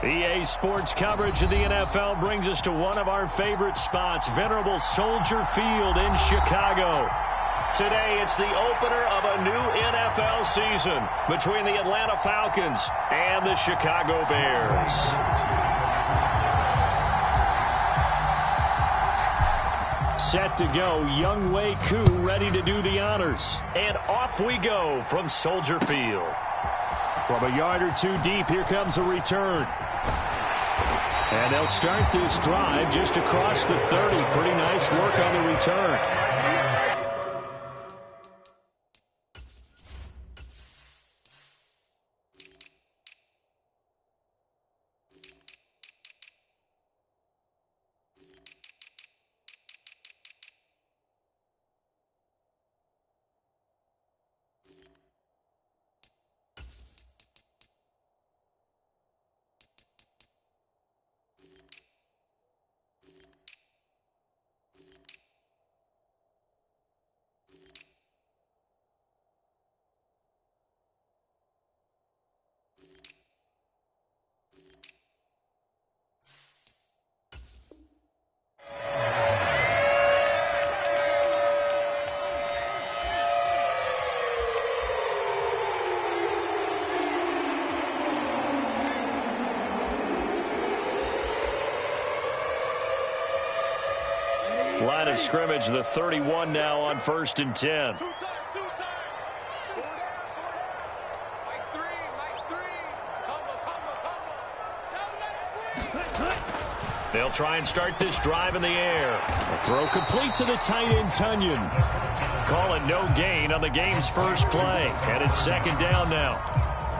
EA Sports coverage of the NFL brings us to one of our favorite spots, venerable Soldier Field in Chicago. Today, it's the opener of a new NFL season between the Atlanta Falcons and the Chicago Bears. Set to go, Younghoe Koo ready to do the honors. And off we go from Soldier Field. From a yard or two deep, here comes a return. And they'll start this drive just across the 30. Pretty nice work on the return. Line of scrimmage, the 31 now on 1st and 10. They'll try and start this drive in the air. A throw complete to the tight end, Tunyon. Call it no gain on the game's first play. And it's 2nd down now.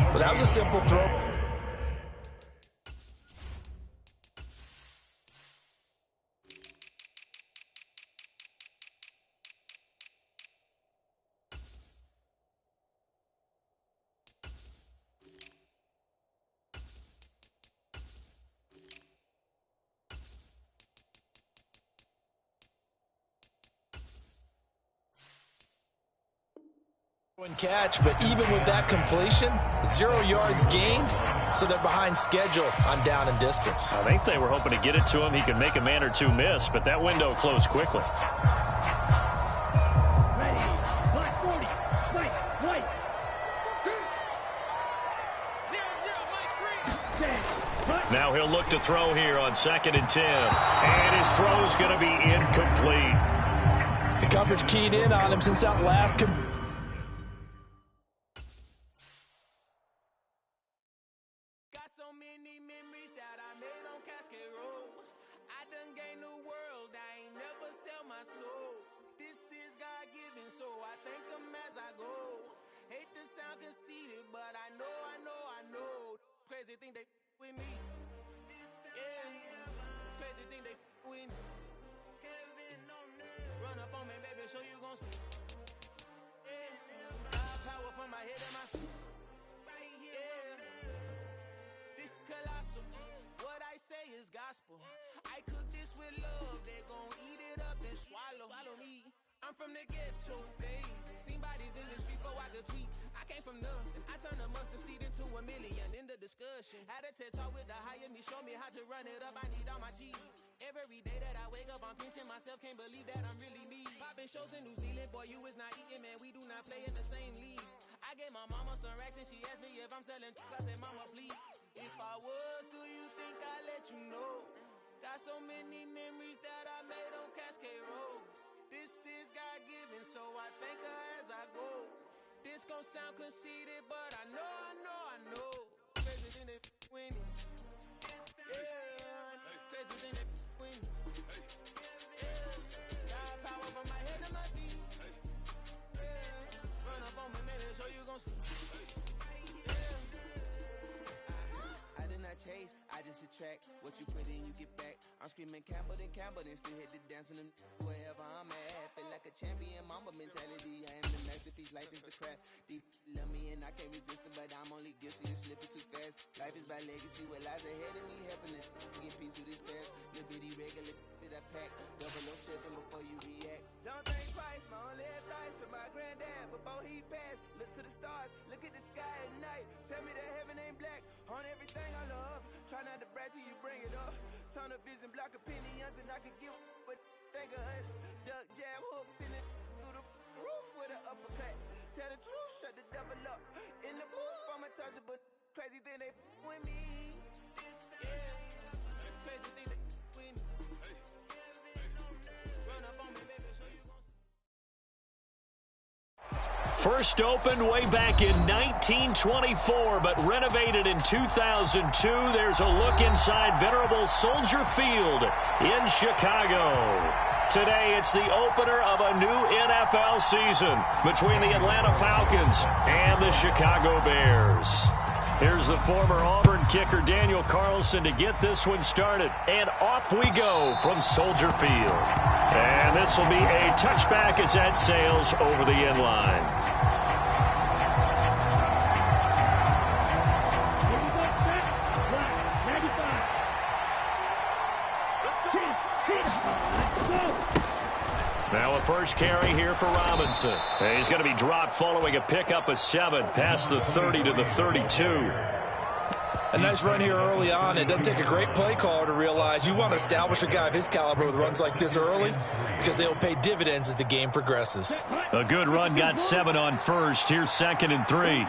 Well, that was a simple throw. Catch, but even with that completion, 0 yards gained, so they're behind schedule on down and distance. I think they were hoping to get it to him. He could make a man or two miss, but that window closed quickly. Now he'll look to throw here on 2nd and 10. And his throw's going to be incomplete. The coverage keyed in on him since that last gospel. I cook this with love, they gon' eat it up and swallow me. I'm from the ghetto, babe. Seen bodies in the street before I could tweet. I came from nothing, I turned a mustard seed into a million. In the discussion, had a TED talk with the higher me, show me how to run it up, I need all my cheese. Every day that I wake up, I'm pinching myself, can't believe that I'm really me. Popping shows in New Zealand, boy, you is not eating, man, we do not play in the same league. I gave my mama some racks and she asked me if I'm selling I said, mama, please. If I was, do you think I'd let you know? Got so many memories that I made on Cascade Road. This is God-given, so I thank her as I go. This gon' sound conceited, but I know. Crazy than they winning. Yeah, crazy than they winning. Yeah, got power from my head to my feet. Yeah, run up on me, man, so you gon' see. Chase, I just attract what you put in, you get back. I'm screaming Campbell, then still hit the dance and them wherever I'm at. Feel like a champion, mama mentality. I am the masterpiece, life is the crap. Deep love me and I can't resist it, but I'm only guilty of slipping too fast. Life is by legacy, what lies ahead of me, helping it get peace with this past. Little bitty regular that I pack, 007 before you react. Don't think twice, my only advice from my granddad before he passed. Look to the stars, look at the sky at night. Tell me that heaven ain't black on everything I love. Try Try not to brag till you bring it up. Tunnel vision, block opinions, and I could give but think of us. Duck jab hooks in it through the roof with an uppercut. Tell the truth, shut the devil up. In the booth, I'm untouchable. Crazy thing they with me. Yeah. Crazy thing they with me. Run up on me, baby, so you gon' First opened way back in 1924, but renovated in 2002. There's a look inside venerable Soldier Field in Chicago. Today, it's the opener of a new NFL season between the Atlanta Falcons and the Chicago Bears. Here's the former Auburn kicker Daniel Carlson to get this one started. And off we go from Soldier Field. And this will be a touchback as that sails over the end line. Now a first carry here for Robinson. And he's going to be dropped following a pickup of 7 past the 30 to the 32. A nice run here early on. It doesn't take a great play caller to realize you want to establish a guy of his caliber with runs like this early because they'll pay dividends as the game progresses. A good run got 7 on first. Here's 2nd and 3.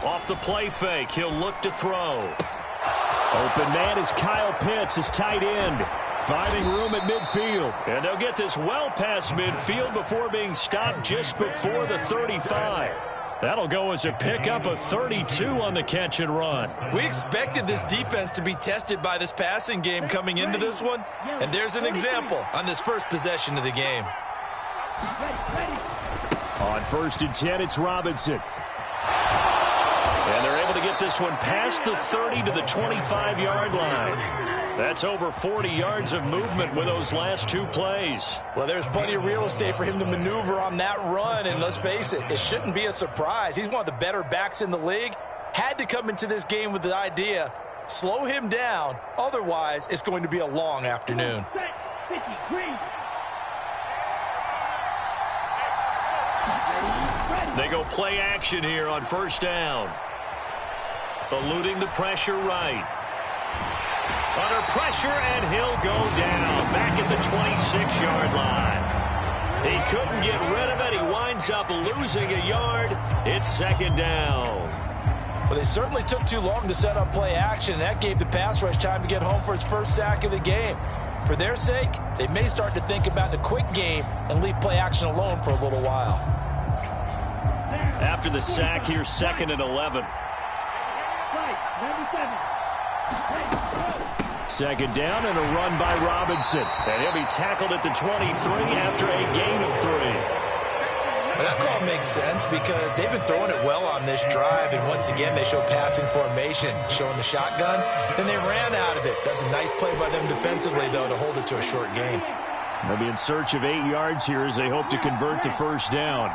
Off the play fake, he'll look to throw. Open man is Kyle Pitts, his tight end. Finding room at midfield. And they'll get this well past midfield before being stopped just before the 35. That'll go as a pickup of 32 on the catch and run. We expected this defense to be tested by this passing game coming into this one. And there's an example on this first possession of the game. On 1st and 10, it's Robinson. And they're able to get this one past the 30 to the 25-yard line. That's over 40 yards of movement with those last 2 plays. Well, there's plenty of real estate for him to maneuver on that run, and let's face it, it shouldn't be a surprise. He's one of the better backs in the league. Had to come into this game with the idea, slow him down, otherwise it's going to be a long afternoon. They go play action here on 1st down. Eluding the pressure right. Under pressure, and he'll go down back at the 26-yard line. He couldn't get rid of it. He winds up losing a yard. It's 2nd down. Well, they certainly took too long to set up play action, and that gave the pass rush time to get home for its first sack of the game. For their sake, they may start to think about the quick game and leave play action alone for a little while. After the sack, here's 2nd and 11. 2nd down and a run by Robinson. And he'll be tackled at the 23 after a gain of 3. Well, that call makes sense because they've been throwing it well on this drive, and once again they show passing formation, showing the shotgun. Then they ran out of it. That's a nice play by them defensively, though, to hold it to a short gain. They'll be in search of 8 yards here as they hope to convert the 1st down.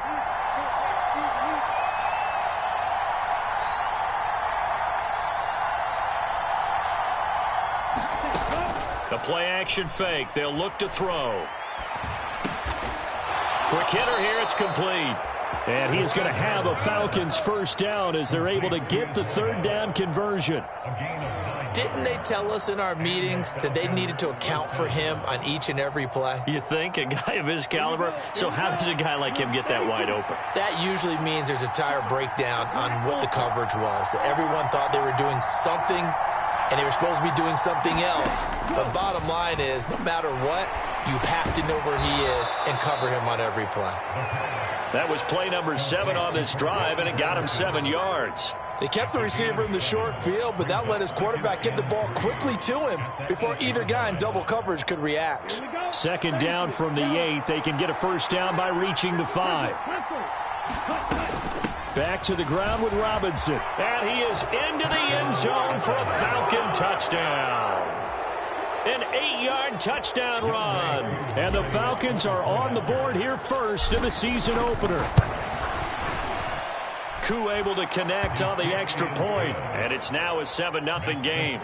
The play-action fake. They'll look to throw. Quick hitter here. It's complete. And he is going to have a Falcons 1st down as they're able to get the 3rd down conversion. Didn't they tell us in our meetings that they needed to account for him on each and every play? You think? A guy of his caliber? So how does a guy like him get that wide open? That usually means there's a tire breakdown on what the coverage was. That everyone thought they were doing something and they were supposed to be doing something else. But bottom line is, no matter what, you have to know where he is and cover him on every play. That was play number 7 on this drive, and it got him 7 yards. They kept the receiver in the short field, but that let his quarterback get the ball quickly to him before either guy in double coverage could react. 2nd down from the 8. They can get a 1st down by reaching the 5. Back to the ground with Robinson. And he is into the end zone for a Falcon touchdown. An 8-yard touchdown run. And the Falcons are on the board here first in the season opener. Koo able to connect on the extra point. And it's now a 7-0 game.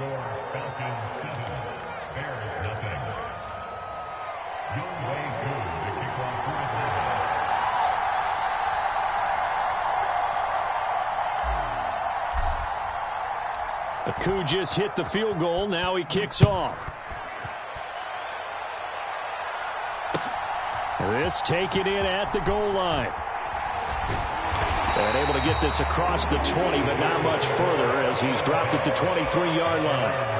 Koo just hit the field goal. Now he kicks off. This taken in at the goal line. And able to get this across the 20, but not much further as he's dropped it to 23-yard line.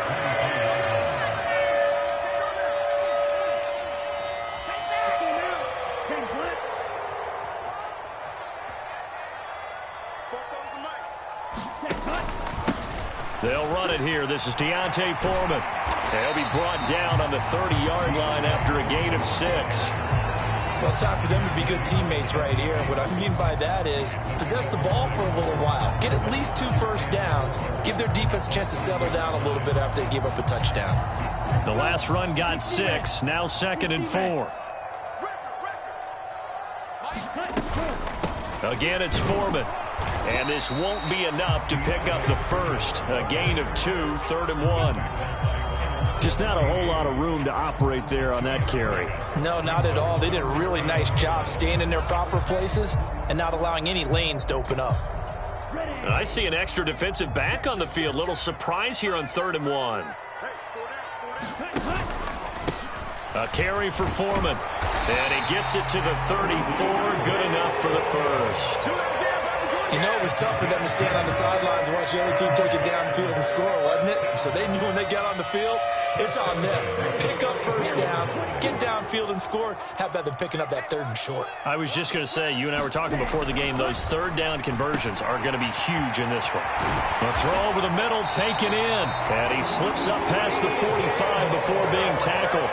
They'll run it here. This is Deontay Foreman. And he'll be brought down on the 30-yard line after a gain of 6. Well, it's time for them to be good teammates right here. What I mean by that is possess the ball for a little while. Get at least 2 first downs. Give their defense a chance to settle down a little bit after they give up a touchdown. The last run got 6. Now 2nd and 4. Again, it's Foreman. And this won't be enough to pick up the first. A gain of 2, 3rd and 1. Just not a whole lot of room to operate there on that carry. No, not at all. They did a really nice job staying in their proper places and not allowing any lanes to open up. I see an extra defensive back on the field. Little surprise here on 3rd and 1. A carry for Foreman. And he gets it to the 34. Good enough for the first. You know, it was tough for them to stand on the sidelines and watch the other team take it downfield and score, wasn't it? So they knew when they got on the field, it's on them. Pick up first downs, get downfield and score. How about them picking up that 3rd and short? I was just going to say, you and I were talking before the game, those 3rd down conversions are going to be huge in this one. A throw over the middle, taken in. And he slips up past the 45 before being tackled.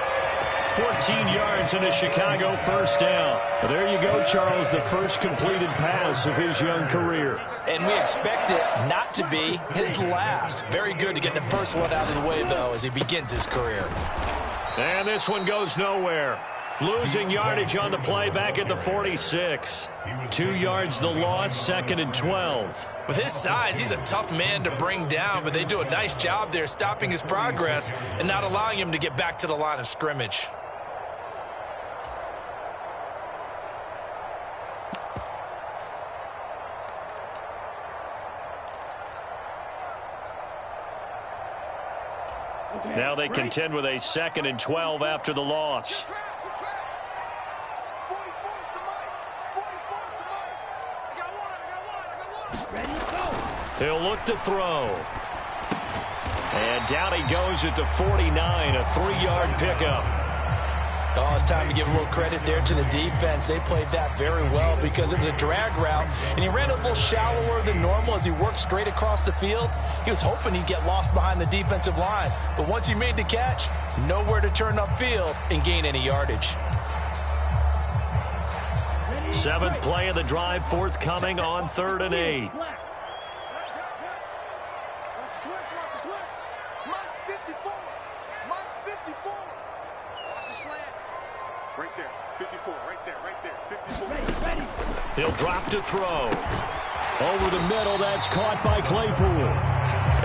14 yards in a Chicago first down. There you go, Charles, the first completed pass of his young career. And we expect it not to be his last. Very good to get the first one out of the way, though, as he begins his career. And this one goes nowhere. Losing yardage on the play back at the 46. 2 yards the loss, 2nd and 12. With his size, he's a tough man to bring down, but they do a nice job there stopping his progress and not allowing him to get back to the line of scrimmage. Now they contend with a 2nd and 12 after the loss. He'll look to throw. And down he goes at the 49, a 3-yard pickup. Oh, it's time to give a little credit there to the defense. They played that very well because it was a drag route, and he ran a little shallower than normal as he worked straight across the field. He was hoping he'd get lost behind the defensive line, but once he made the catch, nowhere to turn upfield and gain any yardage. 7th play of the drive forthcoming on 3rd and 8. He'll drop to throw. Over the middle, that's caught by Claypool.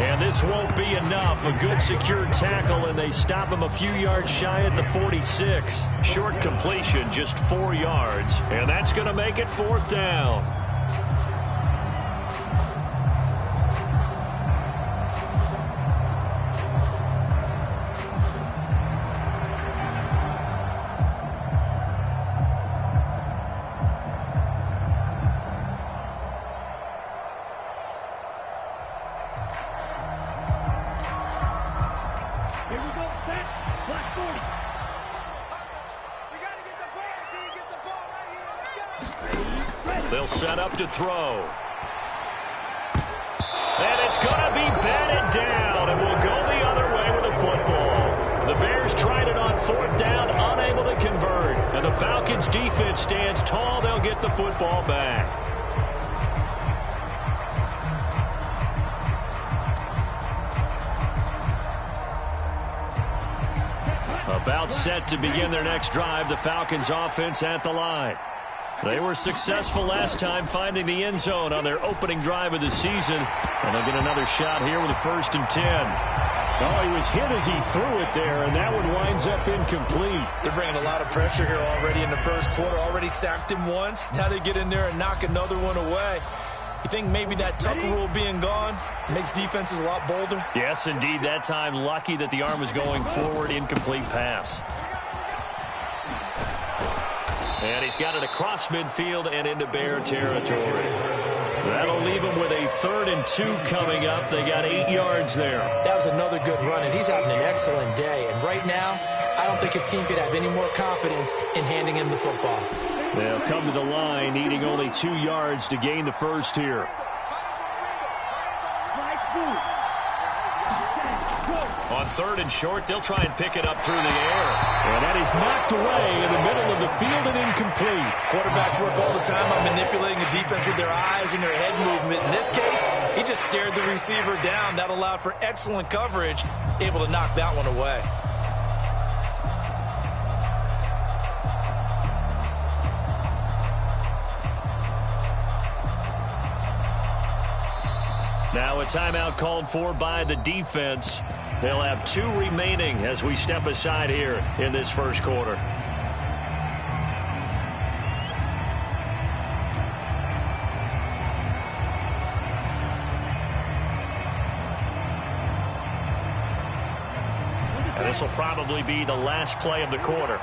And this won't be enough. A good secure tackle, and they stop him a few yards shy at the 46. Short completion, just 4 yards. And that's going to make it 4th down. They'll set up to throw. And it's going to be batted down, and we'll go the other way with the football. The Bears tried it on 4th down, unable to convert. And the Falcons defense stands tall. They'll get the football back. About set to begin their next drive, the Falcons offense at the line. They were successful last time finding the end zone on their opening drive of the season. And they'll get another shot here with a 1st and 10. Oh, he was hit as he threw it there, and that one winds up incomplete. They're bringing a lot of pressure here already in the first quarter. Already sacked him once. Now they get in there and knock another one away. You think maybe that Tucker rule being gone makes defenses a lot bolder? Yes, indeed. That time, lucky that the arm was going forward. Incomplete pass. And he's got it across midfield and into Bear territory. That'll leave him with a 3rd and 2 coming up. They got 8 yards there. That was another good run, and he's having an excellent day. And right now, I don't think his team could have any more confidence in handing him the football. They'll come to the line, needing only 2 yards to gain the first here. On 3rd and short, they'll try and pick it up through the air. And that is knocked away in the middle of the field and incomplete. Quarterbacks work all the time on manipulating the defense with their eyes and their head movement. In this case, he just stared the receiver down. That allowed for excellent coverage, able to knock that one away. Now a timeout called for by the defense. They'll have 2 remaining as we step aside here in this first quarter. And this will probably be the last play of the quarter.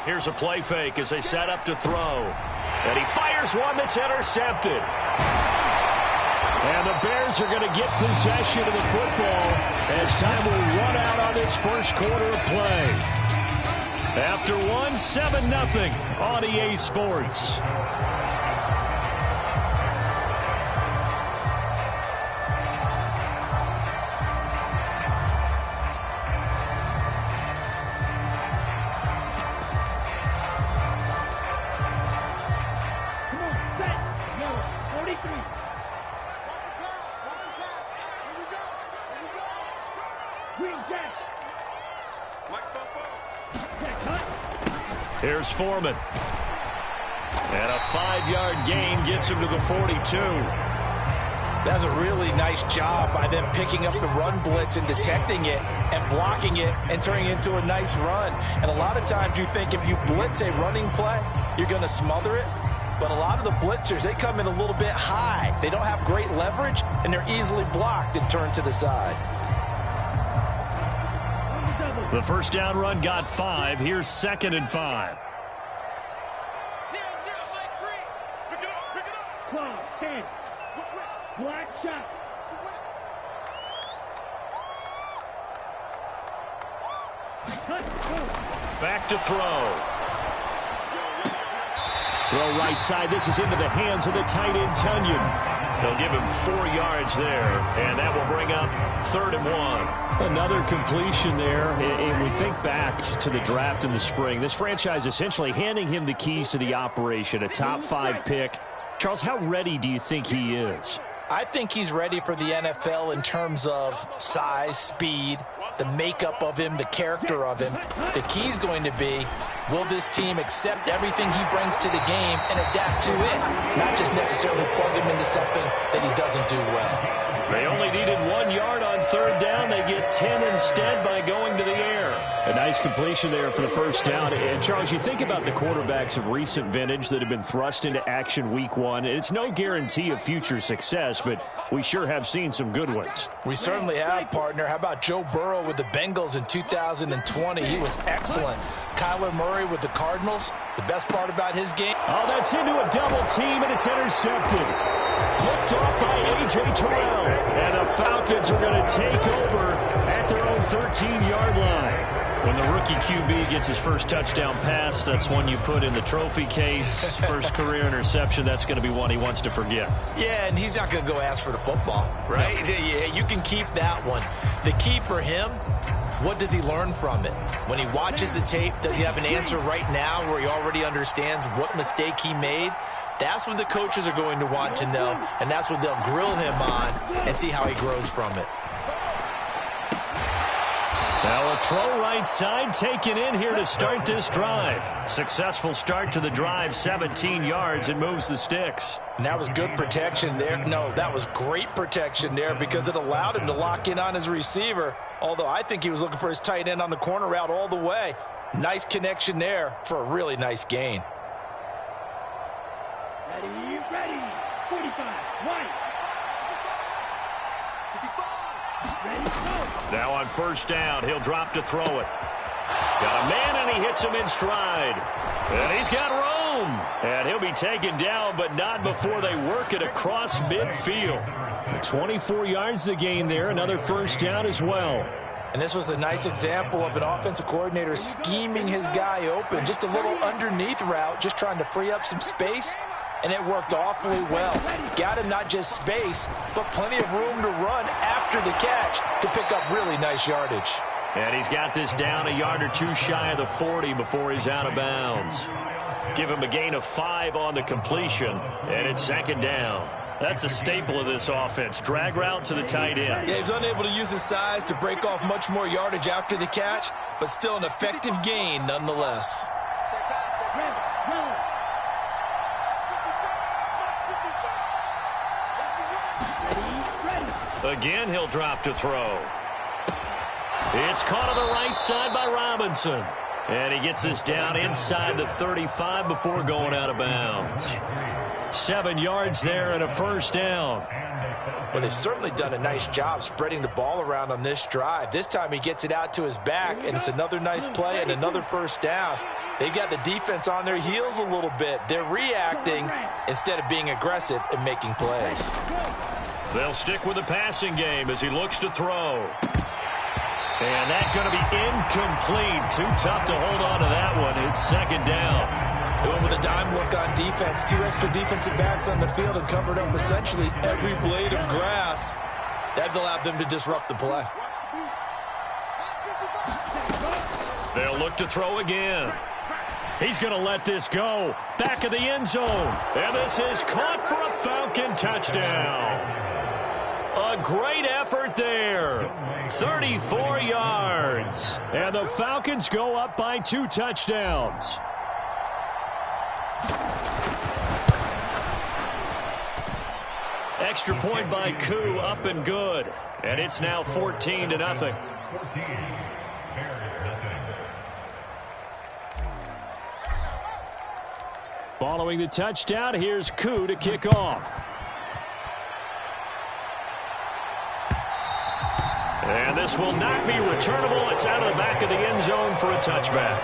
Here's a play fake as they set up to throw. And he fires one that's intercepted. And the Bears are going to get possession of the football as time will run out on this first quarter of play. After 7-0 on EA Sports. Here's Foreman. And a 5-yard gain gets him to the 42. That's a really nice job by them picking up the run blitz and detecting it and blocking it and turning it into a nice run. And a lot of times you think if you blitz a running play, you're going to smother it. But a lot of the blitzers, they come in a little bit high. They don't have great leverage, and they're easily blocked and turned to the side. The first down run got 5. Here's 2nd and 5. Black shot. Back to throw. Throw right side. This is into the hands of the tight end, Tunyon. They'll give him 4 yards there, and that will bring up 3rd and 1. Another completion there. And we think back to the draft in the spring. This franchise essentially handing him the keys to the operation, a top 5 pick. Charles, how ready do you think he is? I think he's ready for the NFL in terms of size, speed, the makeup of him, the character of him. The key's going to be, will this team accept everything he brings to the game and adapt to it, not just necessarily plug him into something that he doesn't do well. They only needed 1 yard on 3rd down. They get 10 instead by going to the air. A nice completion there for the first down. And, Charles, you think about the quarterbacks of recent vintage that have been thrust into action week 1. It's no guarantee of future success, but we sure have seen some good ones. We certainly have, partner. How about Joe Burrow with the Bengals in 2020? He was excellent. Kyler Murray with the Cardinals. The best part about his game. Oh, that's into a double team, and it's intercepted. Picked off by A.J. Terrell. And the Falcons are going to take over at their own 13-yard line. When the rookie QB gets his first touchdown pass, that's one you put in the trophy case. First career interception, that's going to be one he wants to forget. Yeah, and he's not going to go ask for the football, right? Yeah, you can keep that one. The key for him, what does he learn from it? When he watches the tape, does he have an answer right now where he already understands what mistake he made? That's what the coaches are going to want to know, and that's what they'll grill him on and see how he grows from it. Now a throw right side taken in here to start this drive. Successful start to the drive, 17 yards. It moves the sticks. And that was good protection there. No, that was great protection there because it allowed him to lock in on his receiver. Although I think he was looking for his tight end on the corner route all the way. Nice connection there for a really nice gain. Ready, 45, right. 65, ready, go. Now on first down, he'll drop to throw it. Got a man, and he hits him in stride. And he's got room. And he'll be taken down, but not before they work it across midfield. 24 yards to gain there. Another first down as well. And this was a nice example of an offensive coordinator scheming his guy open. Just a little underneath route, just trying to free up some space. And it worked awfully well. Got him not just space, but plenty of room to run after the catch to pick up really nice yardage. And he's got this down a yard or two shy of the 40 before he's out of bounds. Give him a gain of 5 on the completion, and it's second down. That's a staple of this offense. Drag route to the tight end. Yeah, he was unable to use his size to break off much more yardage after the catch, but still an effective gain nonetheless. Again, he'll drop to throw. It's caught on the right side by Robinson. And he gets this down inside the 35 before going out of bounds. 7 yards there and a first down. Well, they've certainly done a nice job spreading the ball around on this drive. This time he gets it out to his back, and it's another nice play and another first down. They've got the defense on their heels a little bit. They're reacting instead of being aggressive and making plays. They'll stick with the passing game as he looks to throw. And that's going to be incomplete. Too tough to hold on to that one. It's second down. They went with a dime look on defense. 2 extra defensive backs on the field and covered up essentially every blade of grass. That allowed them to disrupt the play. They'll look to throw again. He's going to let this go. Back of the end zone. And this is caught for a Falcon touchdown. A great effort there. 34 yards. And the Falcons go up by 2 touchdowns. Extra point by Koo, up and good. And it's now 14-0. Following the touchdown, here's Koo to kick off. And this will not be returnable. It's out of the back of the end zone for a touchback.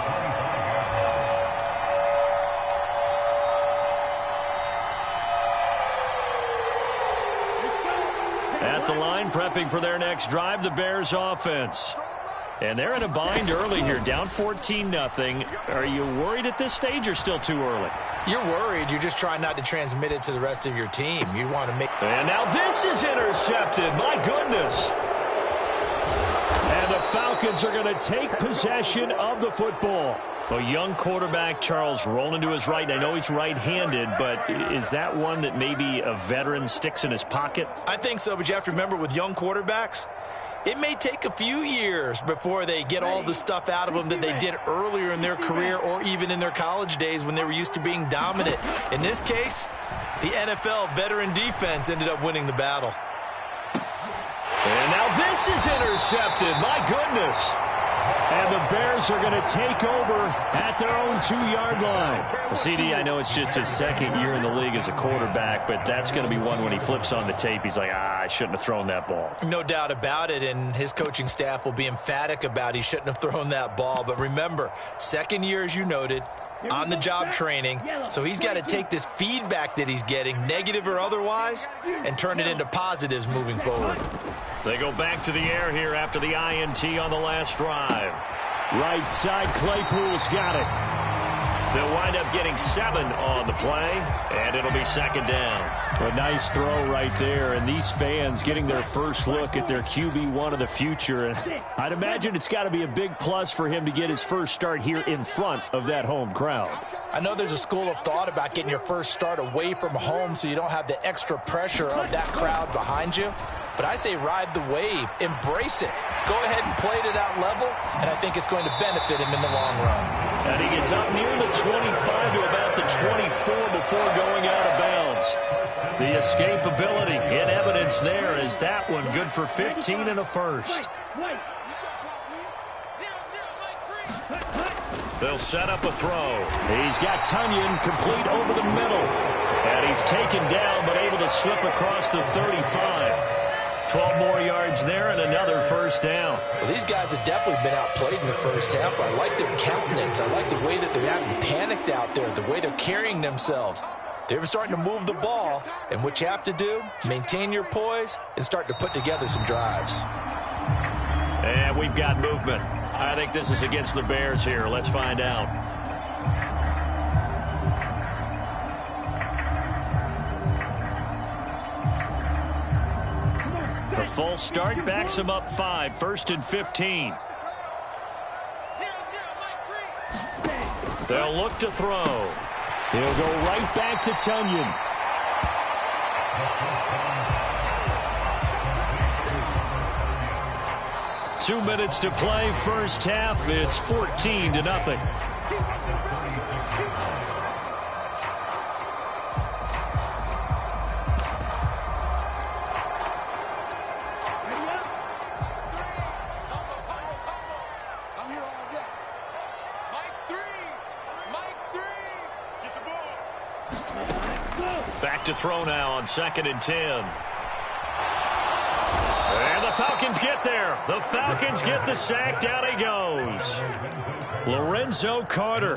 At the line, prepping for their next drive, the Bears offense. And they're in a bind early here, down 14-0. Are you worried at this stage or still too early? You're worried. You're just trying not to transmit it to the rest of your team. You want to make... And now this is intercepted. My goodness. And the Falcons are going to take possession of the football. A young quarterback, Charles, rolling to his right. I know he's right-handed, but is that one that maybe a veteran sticks in his pocket? I think so, but you have to remember with young quarterbacks, it may take a few years before they get all the stuff out of them that they did earlier in their career or even in their college days when they were used to being dominant. In this case, the NFL veteran defense ended up winning the battle. And now this is intercepted. My goodness. And the Bears are going to take over at their own 2-yard line. CD, I know it's just his second year in the league as a quarterback, but that's going to be one when he flips on the tape. He's like, I shouldn't have thrown that ball. No doubt about it, and his coaching staff will be emphatic about he shouldn't have thrown that ball. But remember, second year, as you noted, on-the-job training, so he's got to take this feedback that he's getting, negative or otherwise, and turn it into positives moving forward. They go back to the air here after the INT on the last drive. Right side, Claypool's got it. They'll wind up getting 7 on the play, and it'll be second down. A nice throw right there, and these fans getting their first look at their QB1 of the future. And I'd imagine it's got to be a big plus for him to get his first start here in front of that home crowd. I know there's a school of thought about getting your first start away from home so you don't have the extra pressure of that crowd behind you. but I say ride the wave. Embrace it. Go ahead and play it at that level, and I think it's going to benefit him in the long run. And he gets up near the 25 to about the 24 before going out of bounds. The escapability in evidence there is that one good for 15 and a first. They'll set up a throw. He's got Tunyon complete over the middle. And he's taken down but able to slip across the 35. 12 more yards there and another first down. Well, these guys have definitely been outplayed in the first half. I like their countenance. I like the way that they're not panicked out there, the way they're carrying themselves. They're starting to move the ball, and what you have to do, maintain your poise and start to put together some drives. And we've got movement. I think this is against the Bears here. Let's find out. The full start backs him up 5, 1st and 15. They'll look to throw. He'll go right back to Tunyon. Two minutes to play, first half. It's 14-0. Back to throw now on 2nd and 10. And the Falcons get there. The Falcons get the sack. Down he goes. Lorenzo Carter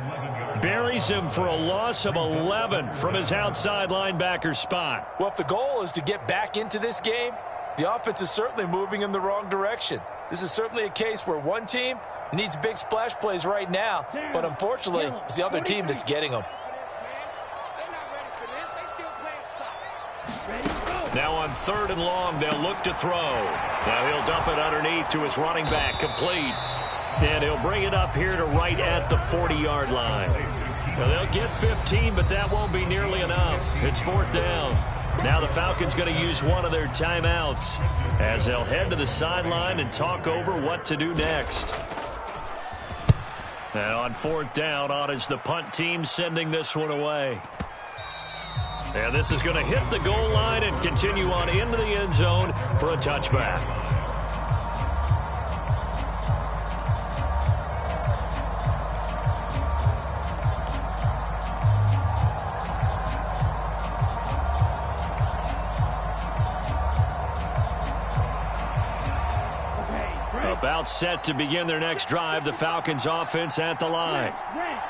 buries him for a loss of 11 from his outside linebacker spot. Well, if the goal is to get back into this game, the offense is certainly moving in the wrong direction. This is certainly a case where one team needs big splash plays right now, but unfortunately, it's the other team that's getting them. Now on 3rd and long, they'll look to throw. Now he'll dump it underneath to his running back, complete. And he'll bring it up here to right at the 40-yard line. Now they'll get 15, but that won't be nearly enough. It's 4th down. Now the Falcons going to use one of their timeouts as they'll head to the sideline and talk over what to do next. Now on 4th down, on is the punt team sending this one away. And this is going to hit the goal line and continue on into the end zone for a touchback. About set to begin their next drive, the Falcons offense at the line.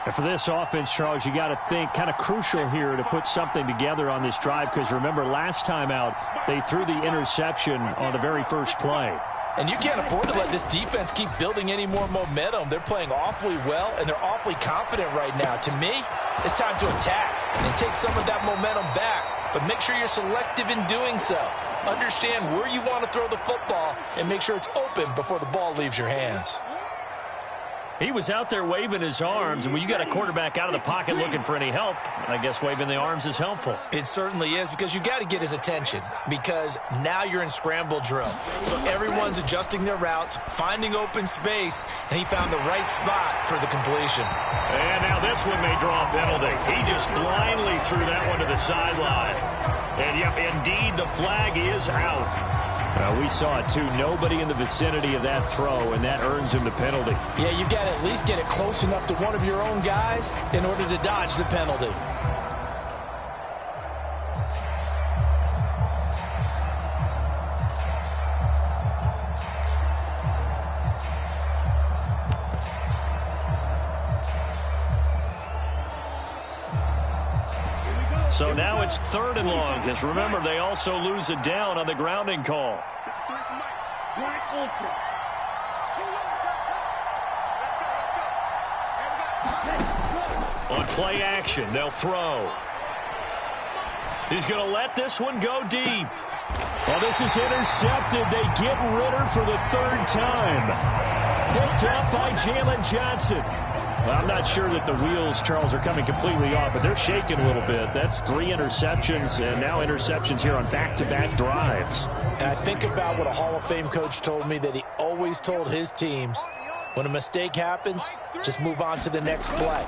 And for this offense, Charles, you got to think kind of crucial here to put something together on this drive, because remember last time out they threw the interception on the very first play. And you can't afford to let this defense keep building any more momentum. They're playing awfully well, and they're awfully confident right now. To me, it's time to attack and take some of that momentum back, but make sure you're selective in doing so. Understand where you want to throw the football and make sure it's open before the ball leaves your hands. He was out there waving his arms, and when you got a quarterback out of the pocket looking for any help, I guess waving the arms is helpful. It certainly is, because you got to get his attention, because now you're in scramble drill. So everyone's adjusting their routes, finding open space, and he found the right spot for the completion. And now this one may draw a penalty. He just blindly threw that one to the sideline. And, yep, indeed, the flag is out. We saw it, too. Nobody in the vicinity of that throw, and that earns him the penalty. Yeah, you got to at least get it close enough to one of your own guys in order to dodge the penalty. So now it's 3rd and long, because remember, they also lose a down on the grounding call. On play action, they'll throw. He's going to let this one go deep. Well, this is intercepted. They get Ritter for the 3rd time. Picked up by Jalen Johnson. Well, I'm not sure that the wheels, Charles, are coming completely off, but they're shaking a little bit. That's 3 interceptions, and now interceptions here on back-to-back drives. And I think about what a Hall of Fame coach told me that he always told his teams, when a mistake happens, just move on to the next play.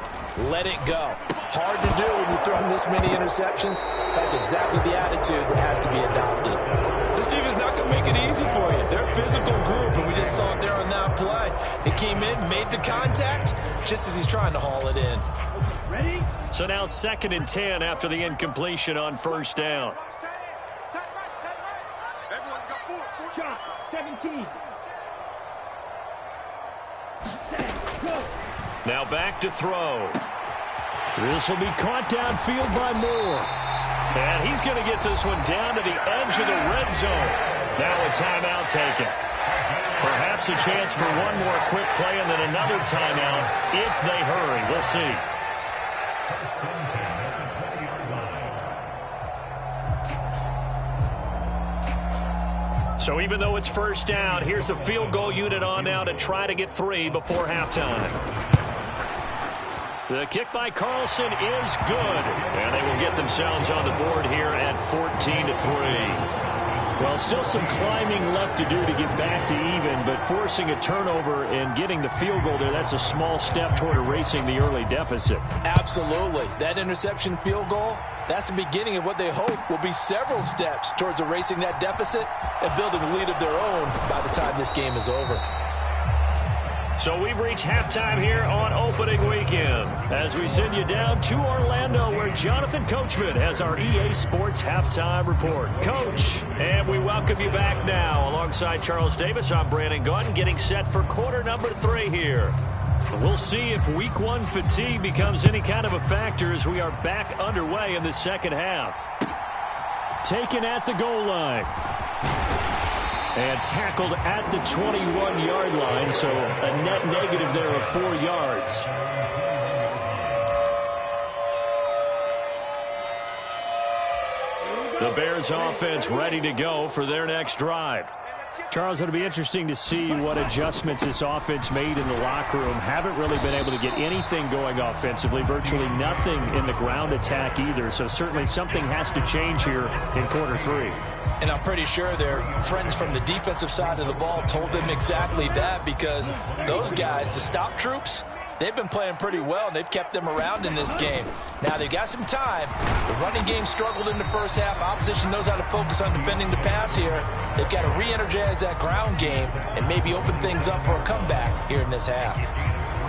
Let it go. Hard to do when you throw this many interceptions. That's exactly the attitude that has to be adopted. This defense is not going to make it easy for you. They're a physical group, and we just saw it there on that play. He came in, made the contact, just as he's trying to haul it in. Ready? So now 2nd and 10 after the incompletion on first down. Shot. 17. Set. Go. Now back to throw. This will be caught downfield by Moore. And he's going to get this one down to the edge of the red zone. Now a timeout taken. Perhaps a chance for one more quick play and then another timeout if they hurry. We'll see. So even though it's first down, here's the field goal unit on now to try to get 3 before halftime. The kick by Carlson is good. And they will get themselves on the board here at 14-3. Well, still some climbing left to do to get back to even, but forcing a turnover and getting the field goal there, that's a small step toward erasing the early deficit. Absolutely. That interception field goal, that's the beginning of what they hope will be several steps towards erasing that deficit and building a lead of their own by the time this game is over. So we've reached halftime here on opening weekend as we send you down to Orlando where Jonathan Coachman has our EA Sports Halftime Report. Coach, and we welcome you back now. Alongside Charles Davis, I'm Brandon Gaudin getting set for quarter number 3 here. We'll see if week 1 fatigue becomes any kind of a factor as we are back underway in the second half. Taken at the goal line. And tackled at the 21-yard line, so a net negative there of 4 yards. The Bears offense ready to go for their next drive. Charles, it'll be interesting to see what adjustments this offense made in the locker room. Haven't really been able to get anything going offensively, virtually nothing in the ground attack either, so certainly something has to change here in quarter 3. And I'm pretty sure their friends from the defensive side of the ball told them exactly that, because those guys, the stop troops, they've been playing pretty well, and they've kept them around in this game. Now, they've got some time. The running game struggled in the first half. Opposition knows how to focus on defending the pass here. They've got to re-energize that ground game and maybe open things up for a comeback here in this half.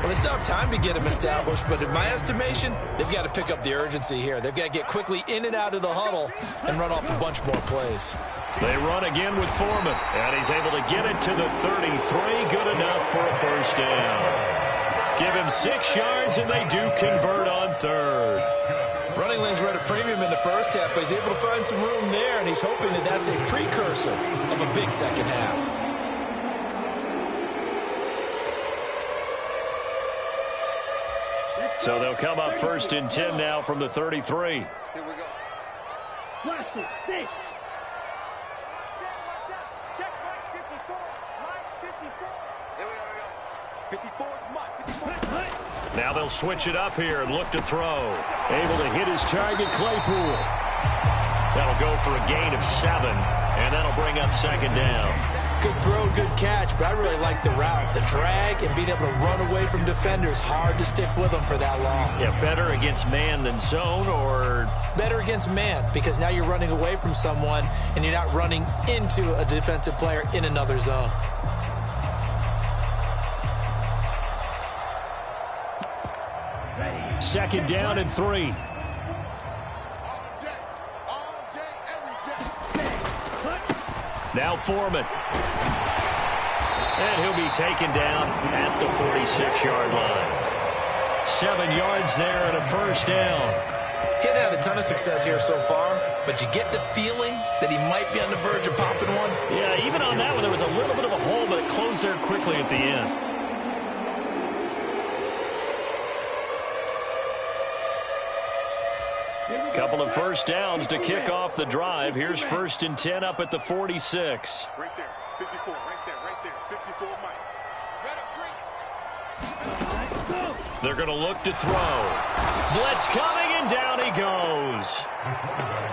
Well, they still have time to get them established, but in my estimation, they've got to pick up the urgency here. They've got to get quickly in and out of the huddle and run off a bunch more plays. They run again with Foreman, and he's able to get it to the 33. Good enough for a first down. Give him 6 yards, and they do convert on 3rd. Running lanes were at a premium in the first half, but he's able to find some room there, and he's hoping that that's a precursor of a big second half. So they'll come up 1st and 10 now from the 33. Here we go. Blast it. 6. Check Mike 54. Mike 54. Here we go. 54 is Mike. 54. Now they'll switch it up here and look to throw. Able to hit his target, Claypool. That'll go for a gain of 7, and that'll bring up 2nd down. Good throw, good catch, but I really like the route. The drag and being able to run away from defenders, hard to stick with them for that long. Yeah, better against man than zone, or? Better against man, because now you're running away from someone and you're not running into a defensive player in another zone. Ready. 2nd down and 3. Now Foreman. And he'll be taken down at the 46-yard line. 7 yards there and a first down. He hadn't had a ton of success here so far, but you get the feeling that he might be on the verge of popping one. Yeah, even on that one, there was a little bit of a hole, but it closed there quickly at the end. Couple of first downs to kick off the drive. Here's 1st and 10 up at the 46. Right there. 54. Right there. 54 Mike. Let's go. They're going to look to throw. Blitz coming, and down he goes.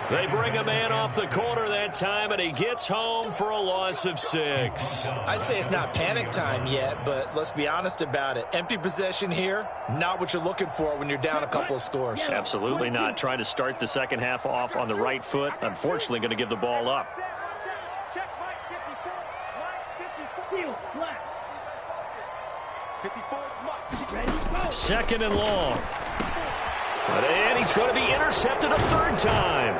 They bring a man off the corner that time, and he gets home for a loss of 6. I'd say it's not panic time yet, but let's be honest about it. Empty possession here, not what you're looking for when you're down a couple of scores. Absolutely not. Trying to start the second half off on the right foot. Unfortunately, going to give the ball up. Check Mike 54. Mike 54. Field flat. 54 Mike. Ready, go. Second and long. And he's going to be intercepted a third time.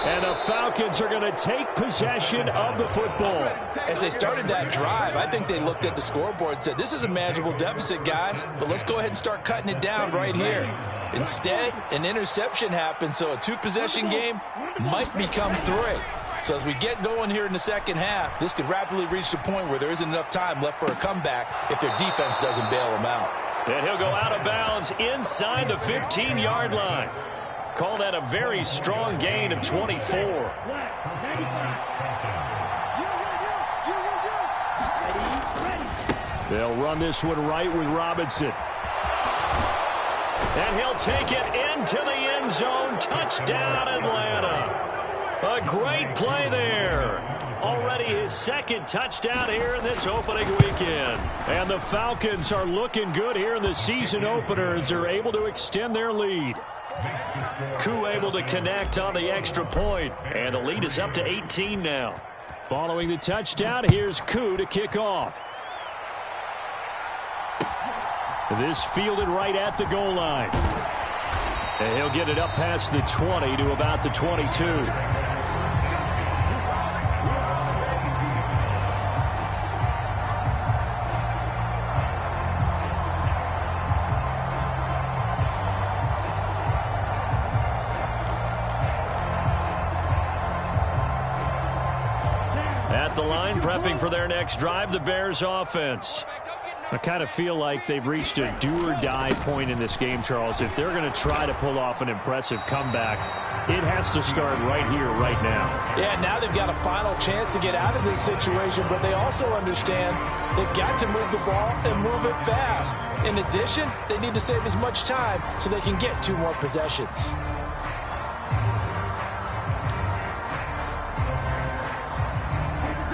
And the Falcons are going to take possession of the football. As they started that drive, I think they looked at the scoreboard and said, this is a manageable deficit, guys, but let's go ahead and start cutting it down right here. Instead, an interception happened, so a 2-possession game might become 3. So as we get going here in the second half, this could rapidly reach the point where there isn't enough time left for a comeback if their defense doesn't bail them out. And he'll go out of bounds inside the 15-yard line. Call that a very strong gain of 24. They'll run this one right with Robinson. And he'll take it into the end zone. Touchdown, Atlanta. A great play there. Already his second touchdown here in this opening weekend. And the Falcons are looking good here in the season opener as they're able to extend their lead. Koo able to connect on the extra point. And the lead is up to 18 now. Following the touchdown, here's Koo to kick off. This fielded right at the goal line. And he'll get it up past the 20 to about the 22. At the line, prepping for their next drive, the Bears offense. I kind of feel like they've reached a do-or-die point in this game, Charles. If they're going to try to pull off an impressive comeback, it has to start right here, right now. Yeah, now they've got a final chance to get out of this situation, but they also understand they've got to move the ball and move it fast. In addition, they need to save as much time so they can get 2 more possessions.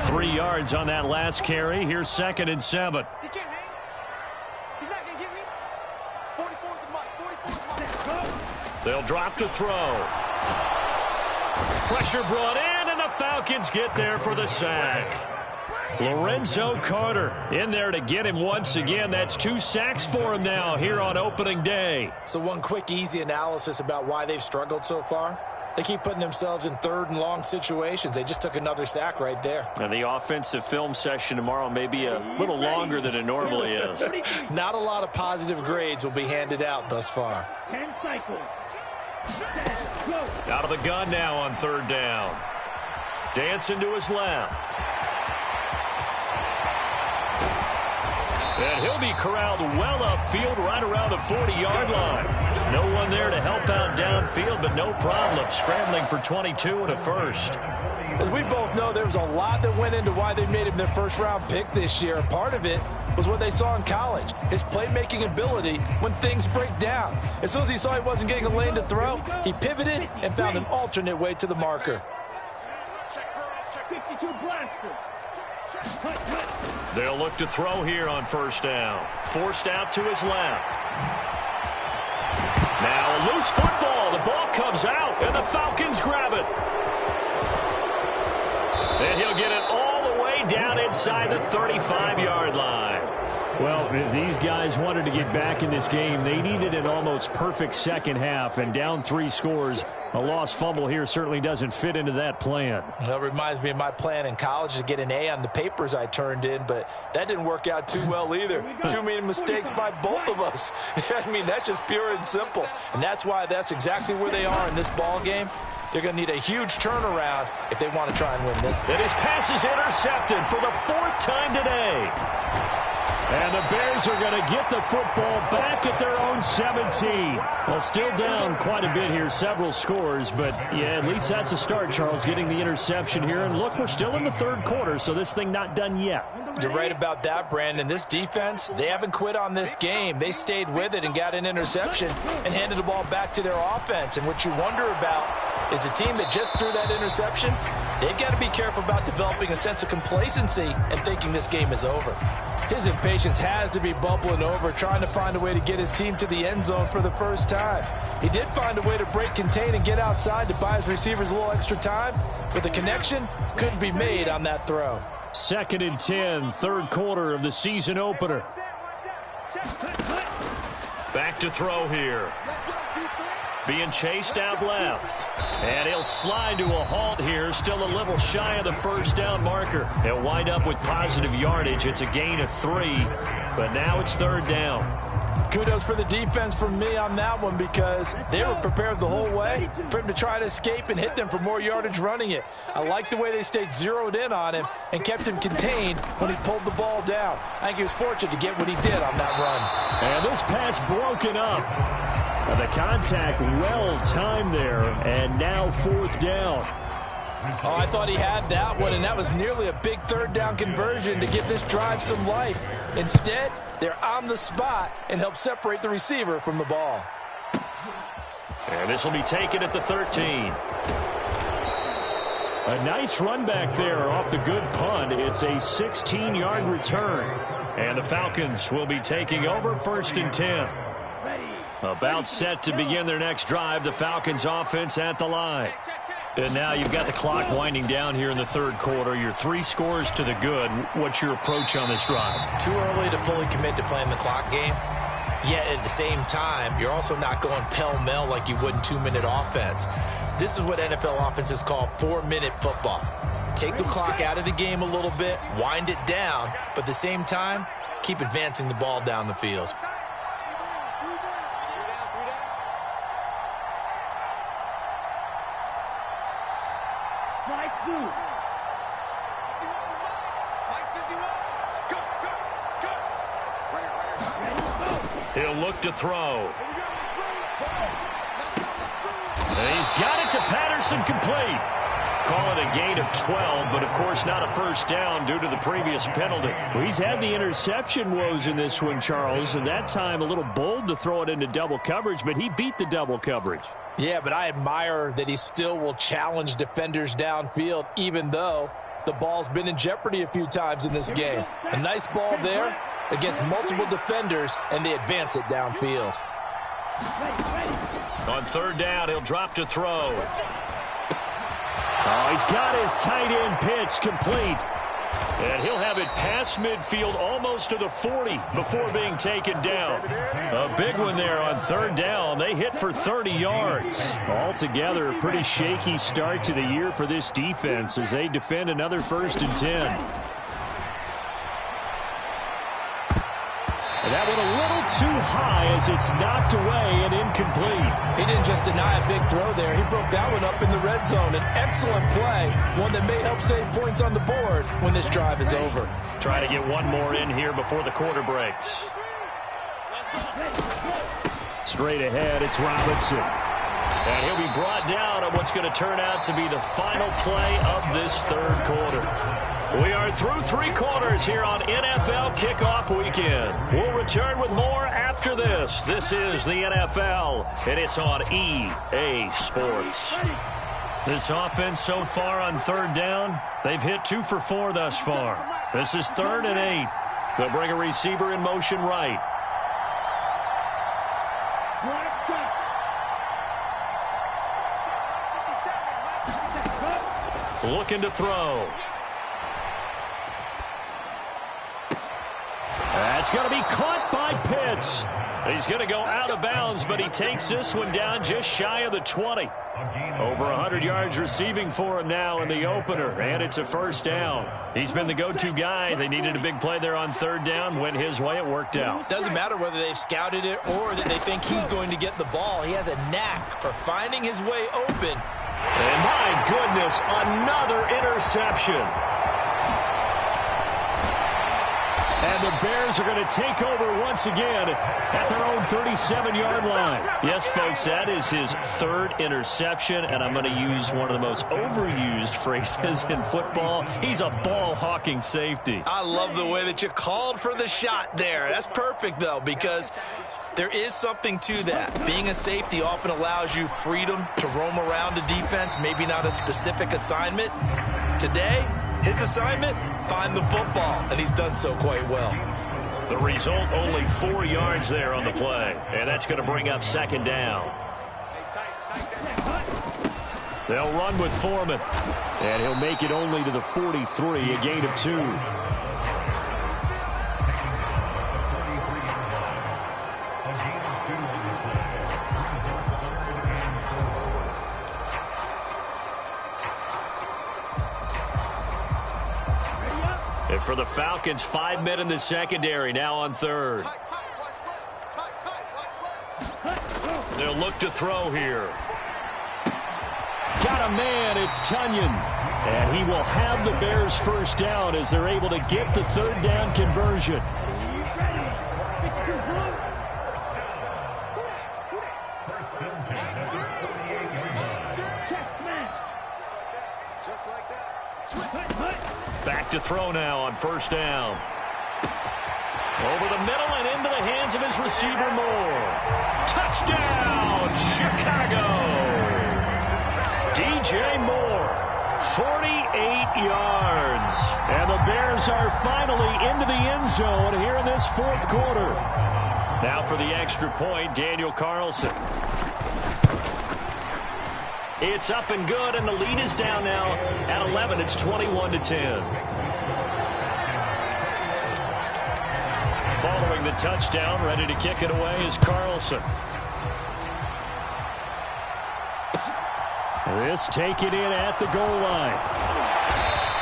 Three yards on that last carry. Here's 2nd and 7. He can't hang. He's not going to get me. 44 is the mic. 44 is the mic. They'll drop to throw. Pressure brought in, and the Falcons get there for the sack. Lorenzo Carter in there to get him once again. That's 2 sacks for him now here on opening day. So one quick, easy analysis about why they've struggled so far. They keep putting themselves in 3rd and long situations. They just took another sack right there. And the offensive film session tomorrow may be a little longer than it normally is. Not a lot of positive grades will be handed out thus far. 10 cycles. Out of the gun now on 3rd down. Dancing to his left. And he'll be corralled well upfield right around the 40-yard line. No one there to help out downfield, but no problem. Scrambling for 22 and a first. As we both know, there was a lot that went into why they made him their first-round pick this year. And part of it was what they saw in college, his playmaking ability when things break down. As soon as he saw he wasn't getting a lane to throw, he pivoted and found an alternate way to the marker. 52 blaster. They'll look to throw here on 1st down. Forced out to his left. Now a loose football. The ball comes out, and the Falcons grab it. And he'll get it all the way down inside the 35-yard line. Well, if these guys wanted to get back in this game, they needed an almost perfect second half, and down 3 scores. A lost fumble here certainly doesn't fit into that plan. That reminds me of my plan in college to get an A on the papers I turned in, but that didn't work out too well either. Too many mistakes by both of us. I mean, that's just pure and simple. And that's why that's exactly where they are in this ball game. They're going to need a huge turnaround if they want to try and win this. And his pass is intercepted for the 4th time today. And the Bears are going to get the football back at their own 17. Well, still down quite a bit here, several scores, but yeah, at least that's a start, Charles, getting the interception here. And look, we're still in the third quarter, so this thing not done yet. You're right about that, Brandon. This defense, they haven't quit on this game. They stayed with it and got an interception and handed the ball back to their offense. And what you wonder about is the team that just threw that interception, they've got to be careful about developing a sense of complacency and thinking this game is over. His impatience has to be bubbling over, trying to find a way to get his team to the end zone for the first time. He did find a way to break contain and get outside to buy his receivers a little extra time, but the connection couldn't be made on that throw. 2nd and 10, third quarter of the season opener. Back to throw here. Being chased out left. And he'll slide to a halt here. Still a little shy of the first down marker. He'll wind up with positive yardage. It's a gain of 3. But now it's third down. Kudos for the defense from me on that one because they were prepared the whole way for him to try to escape and hit them for more yardage running it. I like the way they stayed zeroed in on him and kept him contained when he pulled the ball down. I think he was fortunate to get what he did on that run. And this pass broken up. The contact well timed there, and now fourth down. Oh, I thought he had that one, and that was nearly a big third down conversion to give this drive some life. Instead, they're on the spot and help separate the receiver from the ball. And this will be taken at the 13. A nice run back there off the good punt. It's a 16-yard return. And the Falcons will be taking over 1st and 10. About set to begin their next drive. The Falcons offense at the line. And now you've got the clock winding down here in the third quarter. You're 3 scores to the good. What's your approach on this drive? Too early to fully commit to playing the clock game. Yet at the same time, you're also not going pell-mell like you would in 2-minute offense. This is what NFL offenses call 4-minute football. Take the clock out of the game a little bit, wind it down, but at the same time, keep advancing the ball down the field. He'll look to throw. And he's got it to Patterson, complete. Call it a gain of 12, but of course not a first down due to the previous penalty. Well, he's had the interception woes in this one, Charles, and that time a little bold to throw it into double coverage, but he beat the double coverage. Yeah, but I admire that he still will challenge defenders downfield, even though the ball's been in jeopardy a few times in this game. A nice ball there against multiple defenders, and they advance it downfield. On third down, he'll drop to throw. Oh, he's got his tight end pitch complete. And he'll have it past midfield almost to the 40 before being taken down. A big one there on third down. They hit for 30 yards. Altogether, a pretty shaky start to the year for this defense as they defend another 1st and 10. And that one a little too high as it's knocked away and incomplete. He didn't just deny a big throw there. He broke that one up in the red zone. An excellent play, one that may help save points on the board when this drive is over. Try to get one more in here before the quarter breaks. Straight ahead, it's Robinson. And he'll be brought down on what's going to turn out to be the final play of this third quarter. We are through 3 quarters here on NFL Kickoff Weekend. We'll return with more after this. This is the NFL, and it's on EA Sports. This offense so far on third down, they've hit 2 for 4 thus far. This is 3rd and 8. They'll bring a receiver in motion right. Looking to throw. That's going to be caught by Pitts. He's going to go out of bounds, but he takes this one down just shy of the 20. Over 100 yards receiving for him now in the opener, and it's a first down. He's been the go-to guy. They needed a big play there on third down. Went his way. It worked out. Doesn't matter whether they've scouted it or that they think he's going to get the ball. He has a knack for finding his way open. And my goodness, another interception. And the Bears are going to take over once again at their own 37-yard line. Yes, folks, that is his third interception, and I'm going to use one of the most overused phrases in football. He's a ball-hawking safety. I love the way that you called for the shot there. That's perfect, though, because there is something to that. Being a safety often allows you freedom to roam around a defense, maybe not a specific assignment. Today, his assignment, find the football, and he's done so quite well. The result, only 4 yards there on the play, and that's going to bring up second down. They'll run with Foreman, and he'll make it only to the 43, a gain of 2. And for the Falcons, 5 men in the secondary, now on third. They'll look to throw here. Got a man, it's Tunyon. And he will have the Bears first down as they're able to get the third down conversion. Back to throw now on first down. Over the middle and into the hands of his receiver, Moore. Touchdown, Chicago! DJ Moore, 48 yards. And the Bears are finally into the end zone here in this fourth quarter. Now for the extra point, Daniel Carlson. It's up and good, and the lead is down now at 11. It's 21-10. Following the touchdown, ready to kick it away is Carlson. This taken in at the goal line.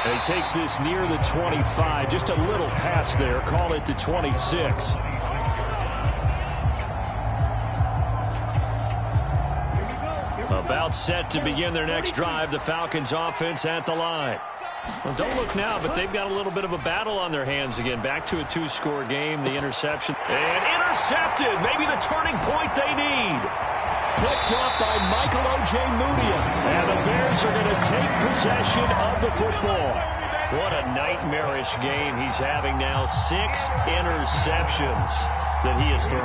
And he takes this near the 25. Just a little pass there. Call it the 26. About set to begin their next drive. The Falcons offense at the line. Well, don't look now, but they've got a little bit of a battle on their hands again. Back to a 2-score game. The interception. And intercepted. Maybe the turning point they need. Picked up by Michael O.J. Mudia. And the Bears are going to take possession of the football. What a nightmarish game he's having now. 6 interceptions that he has thrown.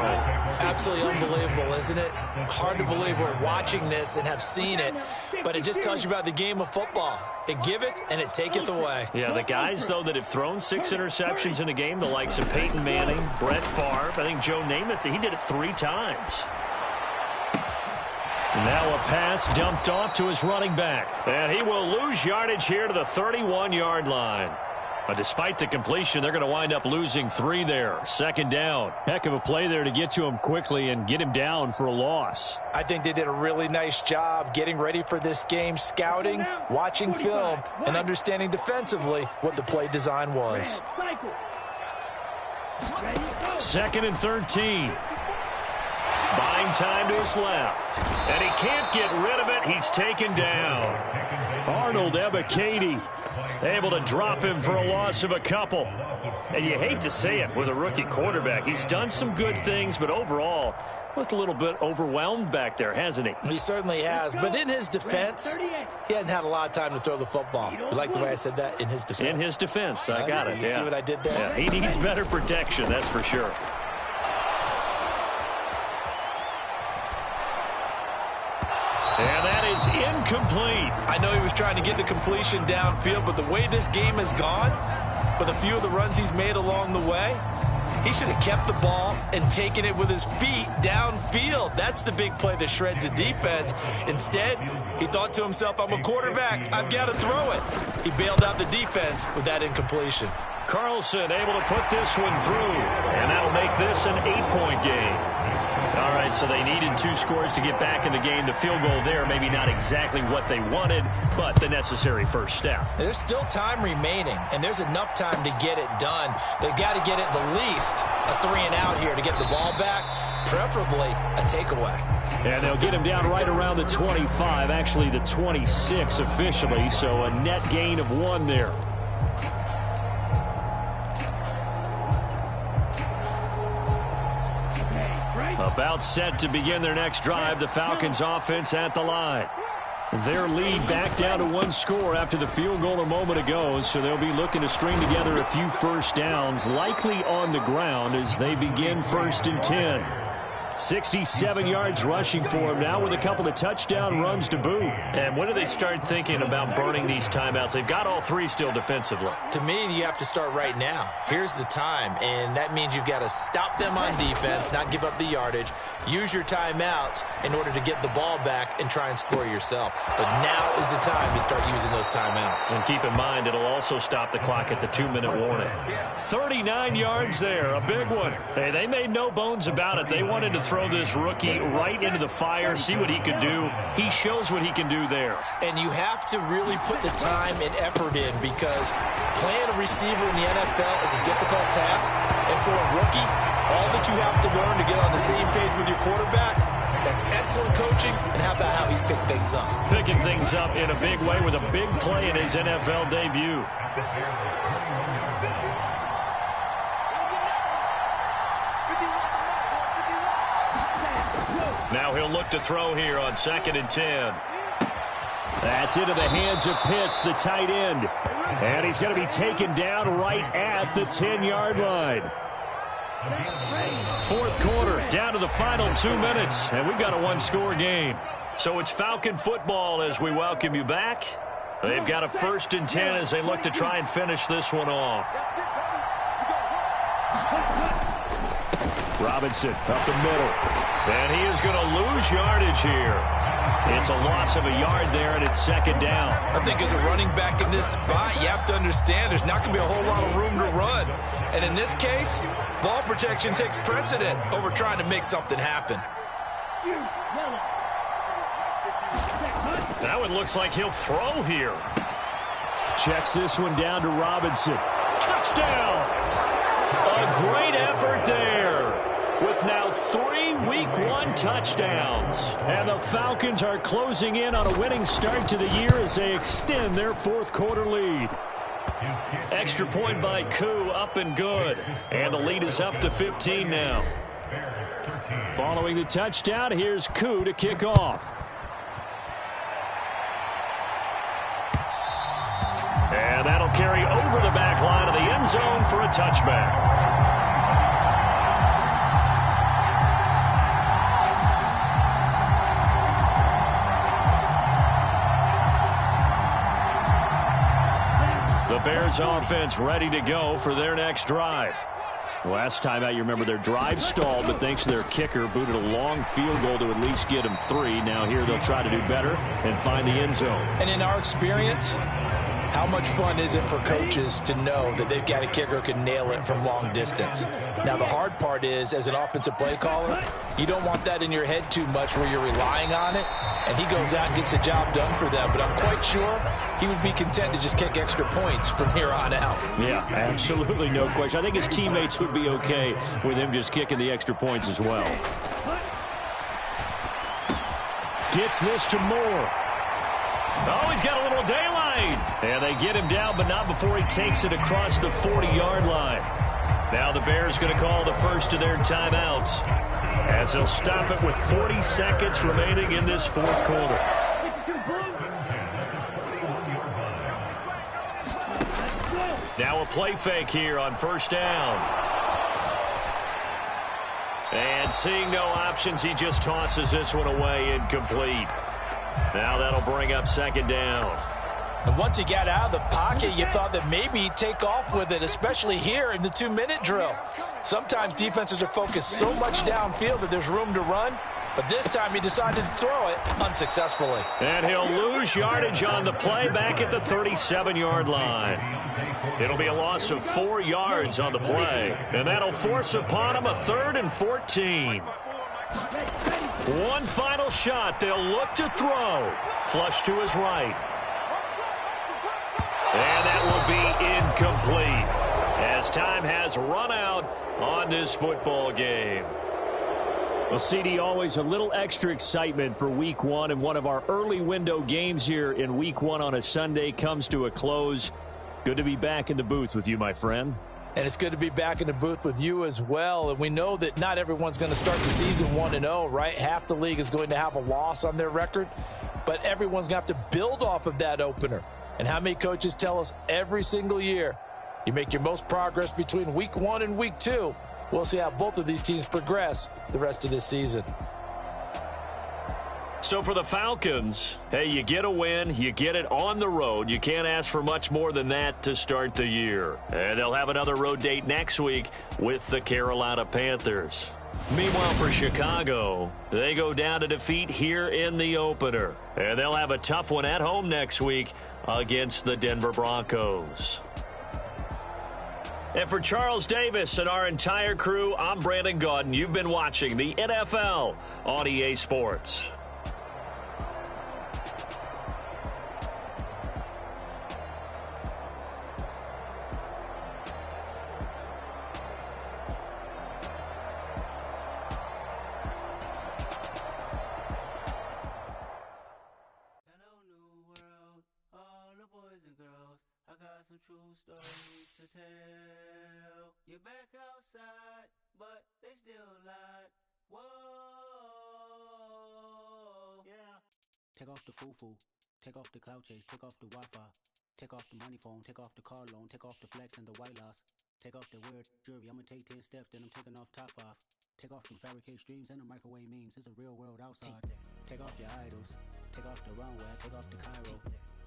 Absolutely unbelievable, isn't it? Hard to believe we're watching this and have seen it, but it just tells you about the game of football. It giveth and it taketh away. Yeah, the guys, though, that have thrown 6 interceptions in a game, the likes of Peyton Manning, Brett Favre, I think Joe Namath, he did it 3 times. Now a pass dumped off to his running back. And he will lose yardage here to the 31-yard line. But despite the completion, they're going to wind up losing 3 there. Second down. Heck of a play there to get to him quickly and get him down for a loss. I think they did a really nice job getting ready for this game, scouting, watching film, and understanding defensively what the play design was. Second and 13. Buying time to his left. And he can't get rid of it. He's taken down. Arnold Ebiketie able to drop him for a loss of a couple. And you hate to say it with a rookie quarterback. He's done some good things, but overall, looked a little bit overwhelmed back there, hasn't he? He certainly has. But in his defense, he hasn't had a lot of time to throw the football. You like the way I said that? In his defense. In his defense. I got it. You see what I did there? Yeah, he needs better protection, that's for sure. And that is incomplete. I know he was trying to get the completion downfield, but the way this game has gone, with a few of the runs he's made along the way, he should have kept the ball and taken it with his feet downfield. That's the big play that shreds a defense. Instead, he thought to himself, I'm a quarterback. I've got to throw it. He bailed out the defense with that incompletion. Carlson able to put this one through, and that'll make this an 8-point game. All right, so they needed 2 scores to get back in the game. The field goal there, maybe not exactly what they wanted, but the necessary first step. There's still time remaining, and there's enough time to get it done. They've got to get at the least a 3-and-out here to get the ball back, preferably a takeaway. And they'll get him down right around the 25, actually the 26 officially, so a net gain of 1 there. About set to begin their next drive, the Falcons offense at the line. Their lead back down to one score after the field goal a moment ago, so they'll be looking to string together a few first downs, likely on the ground as they begin 1st and 10. 67 yards rushing for him now with a couple of touchdown runs to boot. And when do they start thinking about burning these timeouts? They've got all three still defensively. To me, you have to start right now. Here's the time, and that means you've got to stop them on defense, not give up the yardage, use your timeouts in order to get the ball back and try and score yourself. But now is the time to start using those timeouts. And keep in mind, it'll also stop the clock at the 2-minute warning. 39 yards there, a big one. Hey, they made no bones about it. They wanted to throw this rookie right into the fire, see what he could do. He shows what he can do there. And you have to really put the time and effort in because playing a receiver in the NFL is a difficult task. And for a rookie, all that you have to learn to get on the same page with your quarterback, that's excellent coaching. And how about how he's picked things up? Picking things up in a big way with a big play in his NFL debut. Now he'll look to throw here on 2nd and 10. That's into the hands of Pitts, the tight end. And he's going to be taken down right at the 10-yard line. 4th quarter, down to the final 2 minutes, and we've got a one-score game. So it's Falcon football as we welcome you back. They've got a 1st and 10 as they look to try and finish this one off. Robinson up the middle. And he is going to lose yardage here. It's a loss of a yard there, and it's 2nd down. I think as a running back in this spot, you have to understand there's not going to be a whole lot of room to run. And in this case, ball protection takes precedent over trying to make something happen. That one looks like he'll throw here. Checks this one down to Robinson. Touchdown! A great effort there with now 3 Week 1 touchdowns. And the Falcons are closing in on a winning start to the year as they extend their 4th quarter lead. Extra point by Koo, up and good. And the lead is up to 15 now. Following the touchdown, here's Koo to kick off. And that'll carry over the back line of the end zone for a touchback. The Bears offense ready to go for their next drive. Last time out, you remember their drive stalled, but thanks to their kicker, booted a long field goal to at least get them 3. Now here they'll try to do better and find the end zone. And in our experience, how much fun is it for coaches to know that they've got a kicker who can nail it from long distance? Now, the hard part is, as an offensive play caller, you don't want that in your head too much where you're relying on it, and he goes out and gets the job done for them. But I'm quite sure he would be content to just kick extra points from here on out. Yeah, absolutely no question. I think his teammates would be okay with him just kicking the extra points as well. Gets this to Moore. Oh, he's got a little daylight. And they get him down, but not before he takes it across the 40-yard line. Now the Bears going to call the first of their timeouts as they'll stop it with 40 seconds remaining in this 4th quarter. Now a play fake here on 1st down. And seeing no options, he just tosses this one away, incomplete. Now that'll bring up 2nd down. And once he got out of the pocket, you thought that maybe he'd take off with it, especially here in the 2-minute drill. Sometimes defenses are focused so much downfield that there's room to run, but this time he decided to throw it unsuccessfully. And he'll lose yardage on the play back at the 37-yard line. It'll be a loss of 4 yards on the play, and that'll force upon him a 3rd and 14. One final shot. They'll look to throw. Flush to his right. And that will be incomplete as time has run out on this football game. Well, CD, always a little extra excitement for Week 1, and one of our early window games here in Week 1 on a Sunday comes to a close. Good to be back in the booth with you, my friend. And it's good to be back in the booth with you as well. And we know that not everyone's going to start the season 1-0, right? Half the league is going to have a loss on their record, but everyone's going to have to build off of that opener. And how many coaches tell us every single year, you make your most progress between week 1 and week 2. We'll see how both of these teams progress the rest of this season. So for the Falcons, hey, you get a win, you get it on the road. You can't ask for much more than that to start the year. And they'll have another road date next week with the Carolina Panthers. Meanwhile, for Chicago, they go down to defeat here in the opener. And they'll have a tough one at home next week against the Denver Broncos. And for Charles Davis and our entire crew, I'm Brandon Gaudin. You've been watching the NFL on EA Sports. True stories to tell. You're back outside, but they still lied. Whoa, yeah. Take off the foo-foo, take off the cloud chase, take off the Wi-Fi, take off the money phone, take off the car loan, take off the flex and the white loss, take off the weird jewelry. I'ma take 10 steps, then I'm taking off top 5. Take off the fabricated streams and the microwave memes. It's a real world outside. Take off your idols, take off the runway, take off the Cairo.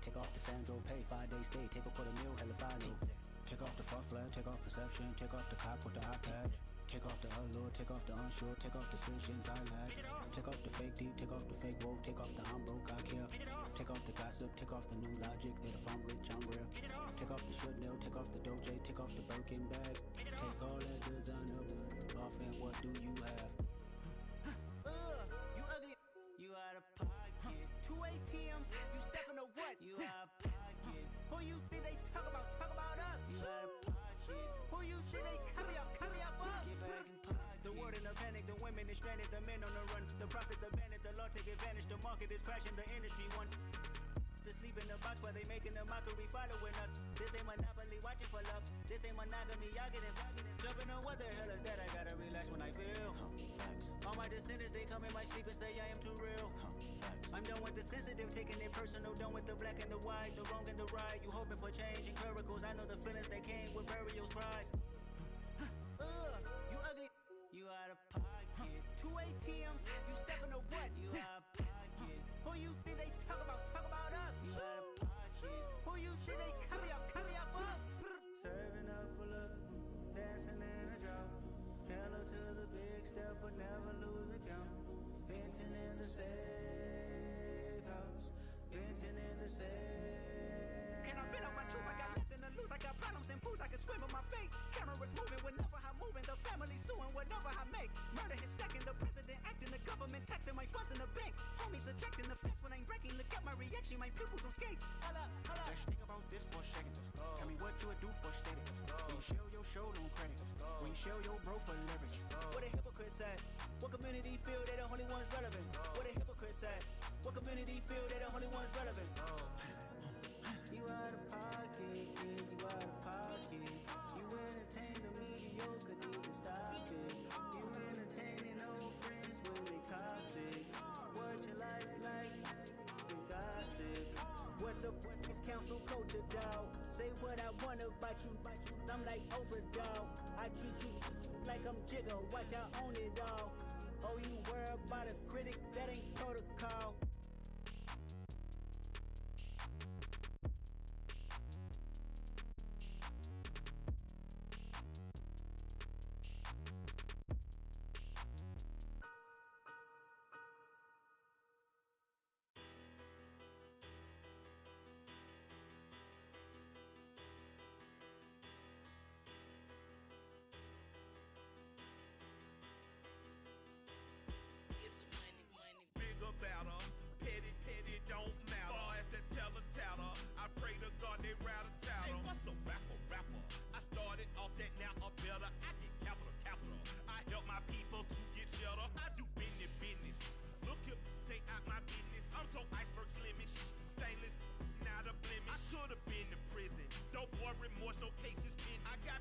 Take off the Sandro Pay, 5-day stay, take a $250,000, hella final. Take off the fuck flag, take off perception, take off the cop with the iPad. Take off the allure, take off the unsure, take off decisions I lag. Take off the fake deep, take off the fake woke, take off the I'm broke, I care. Take off the gossip, take off the new logic, that if I'm rich, I'm rare. Take off the should know, take off the Doja, take off the Birkin bag. Take all that designer off and what do you have? You ugly, you out of pocket. 2 ATMs, you stepping to what? You out of pocket. Who you think they talk about us? You out of pocket. Who you think they carry out for us? Get back in pocket. The world in a panic, the women is stranded, the men on the run. The profits abandoned, the law take advantage, the market is crashing, the industry wants to sleep in the box while they making a mockery following us. This ain't monopoly, watching for love. This ain't monogamy, y'all getting jumping on what the hell is that? I gotta relax when I feel. All my descendants, they come in my sleep and say I am too real. I'm done with the sensitive, taking it personal, done with the black and the white, the wrong and the right. You hoping for change and miracles, I know the feelings that came with burials, cries. You ugly, you out of pocket. 2 ATMs, you stepping to what? You out of pocket. Who you think they talk about us? You out of pocket. Who you think they carry out for us? Serving up a look, dancing in a drop. Hello to the big step, but never lose a count. Venting in the safe house, venting in the safe. Can I vent out my truth? I got nothing to lose. I got problems and pools. I can swim with my fate. Cameras moving whenever I'm moving. The family suing whatever I make. Murder is stacking. The president acting. The government taxing my funds in the bank. Homies ejecting the fence when I'm breaking. Look at my reaction. My pupils on skates. Holla. Let's think about this for a second. Tell me what you would do for status. When you show your show, no credit. When you show your bro for leverage. What a hypocrite said. What community feel they the only ones relevant? What a hypocrite said. What community feel they the only ones relevant? You out of pocket, yeah, you out of pocket. You entertain the mediocre, need to stop it. You entertaining old friends when they toxic. What your life like? You gossip. What the is council culture, dog? Say what I want about you. I'm like Oprah, dog. I treat you like I'm Jigga. Watch I own it, dog. Oh, you worry about a critic? That ain't protocol. Remorse, no cases pinned. I got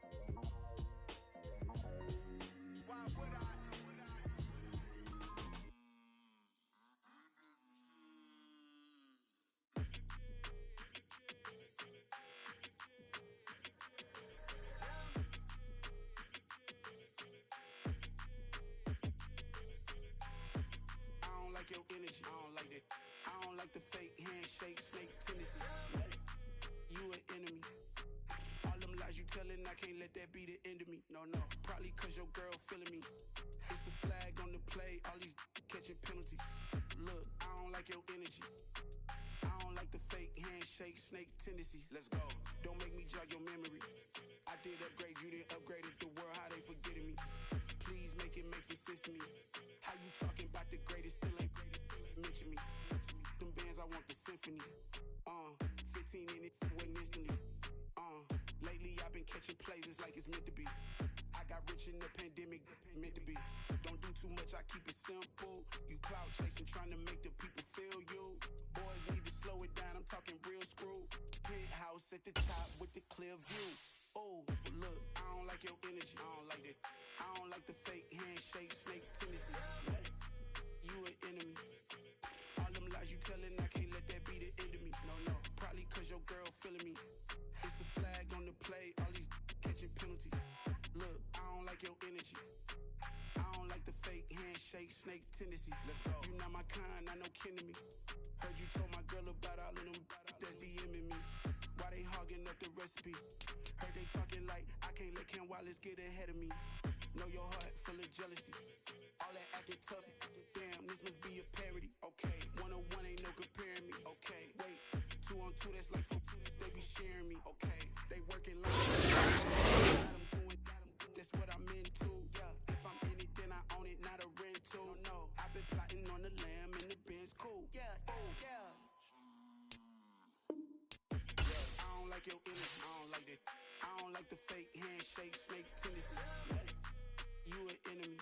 like the fake handshake, snake tendency. You an enemy. All them lies you telling, I can't let that be the end of me. No, probably cause your girl feeling me. It's a flag on the play, all these catching penalties. Look, I don't like your energy. I don't like the fake handshake, snake tendency. Let's go. Don't make me jog your memory. I did upgrade you, then upgraded the world, how they forgetting me. Please make it make some sense to me. How you talking about the greatest, still ain't mention me. Them bands, I want the symphony. 15 in it, went instantly. Lately I've been catching plays, it's like it's meant to be. I got rich in the pandemic, meant to be. Don't do too much, I keep it simple. You clout chasing, trying to make the people feel you. Boys need to slow it down, I'm talking real screw. Penthouse at the top with the clear view. Oh, look, I don't like your energy, I don't like that. I don't like the fake handshake, snake tendency. You an enemy. All them lies you telling, I can't let that be the end of me. No, probably cause your girl feeling me. It's a flag on the play, all these catching penalties. Look, I don't like your energy. I don't like the fake handshake, snake tendency. Let's go. You not my kind, I know kin to me. Heard you told my girl about all of them that's DMing me. Why they hogging up the recipe? Heard they talking like I can't let Ken Wallace get ahead of me. Know your heart full of jealousy. All that acting tough, damn, this must be a parody. Okay, 1-on-1 ain't no comparing me. Okay, wait, 2-on-2, that's like 4, they be sharing me. Okay, they working like that's what I'm into. Yeah, if I'm in it, then I own it, not a rental. No, I've been plotting on the lamb and the Benz cool. Yeah, yeah. I don't like your energy, I don't like that. I don't like the fake handshake, snake tendency. You an enemy.